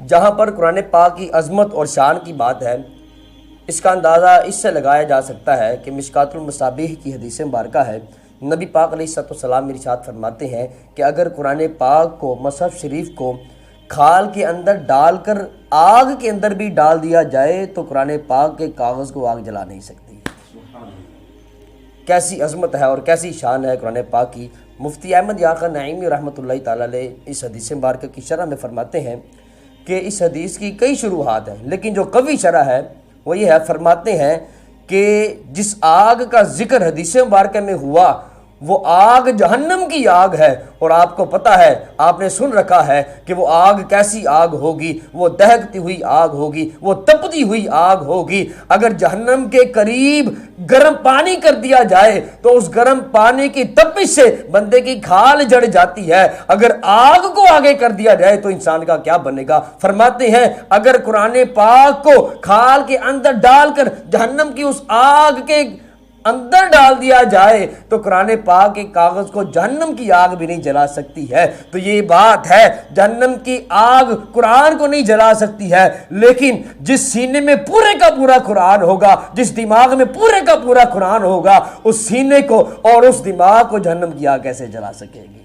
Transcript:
جہاں پر قرآن پاک کی عظمت اور شان کی بات ہے، اس کا اندازہ اس سے لگایا جا سکتا ہے کہ مشکوٰۃ المصابیح کی حدیث مبارکہ ہے۔ نبی پاک علیہ الصلوۃ والسلام ارشاد فرماتے ہیں کہ اگر قرآن پاک کو، مصحف شریف کو کھال کے اندر ڈال کر آگ کے اندر بھی ڈال دیا جائے تو قرآن پاک کے کاغذ کو آگ جلا نہیں سکتی۔ کیسی عظمت ہے اور کیسی شان ہے قرآن پاک کی۔ مفتی احمد یحییٰ نعیمی رحمۃ اللہ تعالیٰ علیہ اس حدیث مبارکہ کی شرح میں فرماتے ہیں کہ اس حدیث کی کئی شروحات ہیں، لیکن جو قوی شرح ہے وہ یہ ہے، فرماتے ہیں کہ جس آگ کا ذکر حدیث مبارکہ میں ہوا وہ آگ جہنم کی آگ ہے، اور آپ کو پتہ ہے، آپ نے سن رکھا ہے کہ وہ آگ کیسی آگ ہوگی، وہ دہکتی ہوئی آگ ہوگی، وہ تپتی ہوئی آگ ہوگی۔ اگر جہنم کے قریب گرم پانی کر دیا جائے تو اس گرم پانی کی تپش سے بندے کی کھال جڑ جاتی ہے، اگر آگ کو آگے کر دیا جائے تو انسان کا کیا بنے گا۔ فرماتے ہیں اگر قرآن پاک کو کھال کے اندر ڈال کر جہنم کی اس آگ کے اندر ڈال دیا جائے تو قرآن پاک کے کاغذ کو جہنم کی آگ بھی نہیں جلا سکتی ہے۔ تو یہ بات ہے، جہنم کی آگ قرآن کو نہیں جلا سکتی ہے، لیکن جس سینے میں پورے کا پورا قرآن ہوگا، جس دماغ میں پورے کا پورا قرآن ہوگا، اس سینے کو اور اس دماغ کو جہنم کی آگ کیسے جلا سکے گی۔